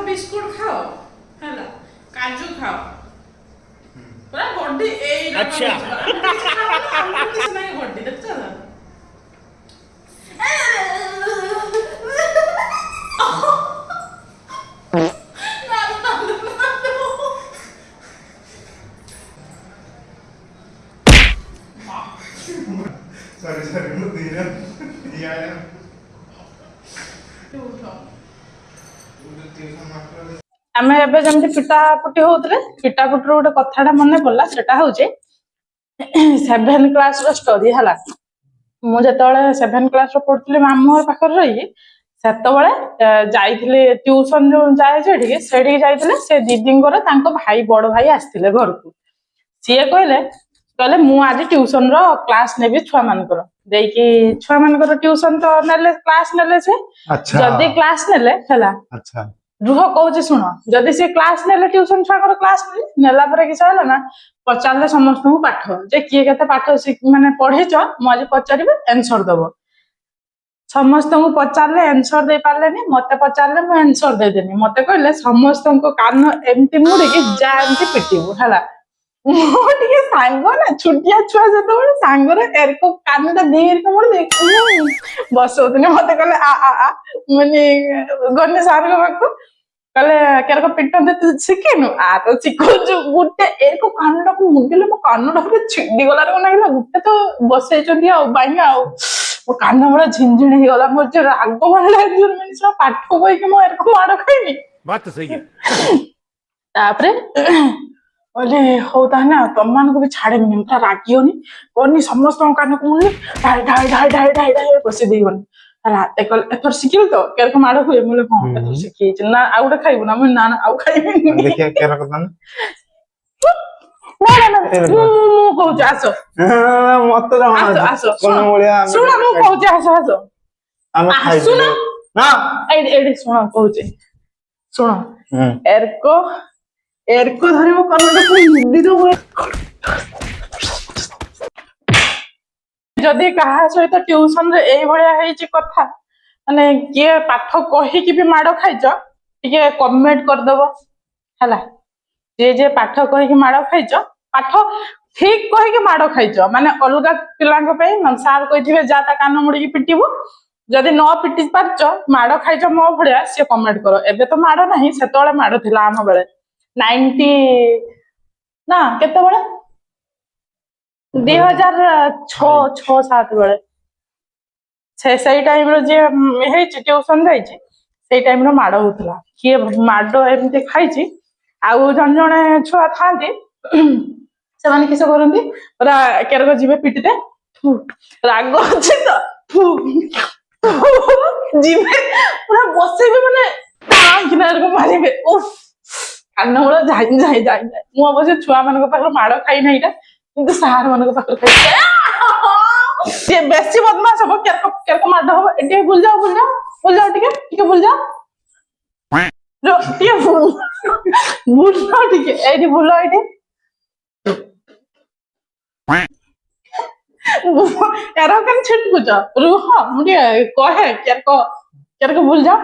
Biscuit ଖାଅ ହେଲା କାଜୁ ଖାଅ ପୁରା ବଡି ଏଇ ଆଚ୍ଛା କିଛି ନାହିଁ ବଡି ଦେଖଛ ନା Sorry, lu tidak. Iya ya. ଆମେ ଏବେ ଯେମିତି ପିଟାପୁଟି ହଉଥିଲେ ପିଟାପୁଟିର ଗୋଟେ କଥାଟା ମନେ ପଡିଲା ସେଟା ହଉଛି 7th କ୍ଲାସ ର ଷ୍ଟୋରି ହେଲା ମୁଁ ଯେତେବେଳେ 7th କ୍ଲାସ ରେ ପଢୁଥିଲି ମାମୁଁ ଘର ପାଖରେ ରହିକି ସେତେବେଳେ ଯାଇଥିଲି ଟ୍ୟୁସନ ଯୋଉ ଯାଏ ସେଠିକି ଯାଇଥିଲେ ସେ ଦିଦିଙ୍କର ତାଙ୍କ ଭାଇ ବଡ ଭାଇ ଆସିଥିଲେ ଘରକୁ ସିଏ କହିଲେ ମୁଁ ଆଜି ଟ୍ୟୁସନ ର କ୍ଲାସ ନେବି ଛୁଆ ମାନଙ୍କର ଦେଇକି ଛୁଆ ମାନଙ୍କର ଟ୍ୟୁସନ ତ ନେଲେ କ୍ଲାସ ନେଲେ ସେ ଯଦି କ୍ଲାସ ନେଲେ ହେଲା ରୁହ କହୁଛି ଶୁଣ ଯଦି ସେ କ୍ଲାସ ନେଲେ ଟ୍ୟୁସନ ଛୁଆଙ୍କର କ୍ଲାସ ନେଲା ପରେ କିଛି ହେଲା ନା ପଚାରିଲେ ସମସ୍ତଙ୍କୁ ପାଠ ଯେ କିଏ କେତେ ପାଠ ମାନେ ପଢେଇଛ ମୁଁ ଆଜି ପଚାରିବି ଆନ୍ସର ଦବ ସମସ୍ତଙ୍କୁ ପଚାରିଲେ ଆନ୍ସର ଦେଇ ପାରିଲେନି ମତେ ପଚାରିଲେ ମୁଁ ଆନ୍ସର ଦେଇଦେନି ମତେ କହିଲେ ସମସ୍ତଙ୍କ କାନ ଏମିତି ମୁଡିକି ଯା ଏମିତି ପିଟିବୁ ହେଲା ମୁଁ ଟିକେ ସାଙ୍ଗ ନା ଛୋଟିଆ ଛୁଆ ଯେତେବେଳେ ସାଙ୍ଗର ଏରକ କାନଟା ଦିକ ମୁଡି ବସଉଥିଲି ମତେ କହିଲେ ଆ ମାନେ ଗଲେ ସାରଙ୍କ ପାଖକୁ କହିଲେ କେରକ ପିଟନ୍ତି ଶିଖେନୁ ତ ଶିଖଉଛୁ ଗୋଟେ ଏରକ କାନଟାକୁ ମୁଣ୍ଡିଲେ ମୋ କାନଟା ପୁରା ଛିଣ୍ଡିଗଲା ଲାଗିଲା ଗୋଟେ ତ ବସେଇଛନ୍ତି ଆଉ ବାଇ ଆଉ ମୋ କାନ ପୁରା ଝିଞ୍ଝିଣି ହେଇଗଲା ମୋର ଯୋଉ ରାଗ ମାରିଲା ମାନେ ପାଠ କହିକି ମୁଁ ଏରକ ମାଡ ଖାଇନି ତାପରେ କହିଲେ ହଉ ତାହେଲେ ଆଉ ତମମାନଙ୍କୁ ବି ଛାଡିବିନି ପୁରା ରାଗିବନି କନି ସମସ୍ତଙ୍କ କାନକୁ ମୁଣ୍ଡି ଢାଇ ବସେଇ ଦେଇଗନି ହେଲା ଏଥର ଶିଖିଲୁ ତ କେରକ ମାଡ ହୁଏ ମୁଁ ହଁ ଏଥର ଶିଖିଯାଇଛି ନା ଆଉ ଗୋଟେ ଖାଇବୁ ନା ମୁଁ ନା ଆଉ ଖାଇବିନି ମୁଁ କହୁଛି ଆସ ମତେ ଆସ ଶୁଣ ମୁଁ କହୁଛି ଆସ ଆସୁନ ଏଇଠି ଶୁଣ କହୁଛି ଶୁଣ ଏରକ ଧରିବ କାନଟାକୁ ମୁଣ୍ଡି ଦବ ଯଦି କାହା ସହିତ ଟ୍ୟୁସନ ରେ ଏଇଭଳିଆ ହେଇଛି କଥା ମାନେ କିଏ ପାଠ କହିକି ବି ମାଡ ଖାଇଛ ଟିକେ କମେଣ୍ଟ କରିଦବ ହେଲା ଯିଏ ପାଠ କହିକି ମାଡ ଖାଇଛ ପାଠ ଠିକ କହିକି ମାଡ ଖାଇଛ ମାନେ ଅଲଗା ପିଲାଙ୍କ ପାଇଁ ସାର୍ କହିଥିବେ ଯା ତା କାନ ମୁଡିକି ପିଟିବୁ ଯଦି ନ ପିଟି ପାରୁଛ ମାଡ ଖାଇଛ ମୋ ଭଳିଆ ସିଏ କମେଣ୍ଟ କର ଏବେ ତ ମାଡ ନାହିଁ ସେତେବେଳେ ମାଡ ଥିଲା ଆମ ବେଳେ 90 ନା କେତେବେଳେ 2006-7 ବେଳେ ସେଇ ଟାଇମରେ ଯିଏ ହେଇଛି ଟ୍ୟୁସନ ଯାଇଛି ସେଇ ଟାଇମରେ ମାଡ ହଉଥିଲା କିଏ ମାଡ ଏମିତି ଖାଇଛି ଆଉ ଜଣେ ଛୁଆ ଥାଆନ୍ତି ସେମାନେ କିସ କରନ୍ତି ପୁରା କେରକ ଯିବେ ପିଟିତେ ରାଗ ଅଛି ତ ଯିବେ ପୁରା ବସେଇବେ ମାନେ ମାରିବେ କାନ ମୂଳ ଯାଇ ମୁଁ ଅବଶ୍ୟ ଛୁଆ ମାନଙ୍କ ପାଖରୁ ମାଡ ଖାଇନାହିଁ ଏଇଟା କିନ୍ତୁ ସାର୍ ମାନଙ୍କ ପାଖରୁ ଖାଇଛି ବେଶୀ ବଦମାସ ହବ କେରକ ମାଡ ହବ ଟିକେ ବୁଲଯାଅ ଟିକେ ବୁଲଯାଅ ଟିକେ ବୁଲ ଟିକେ ଏଇଠି ବୁଲ ଏଇଠି ଏର କେন ଛିଟକୁଛ ରୁହ ମୁଁ ଟିକେ କହେ କେରକ ବୁଲଯାଅ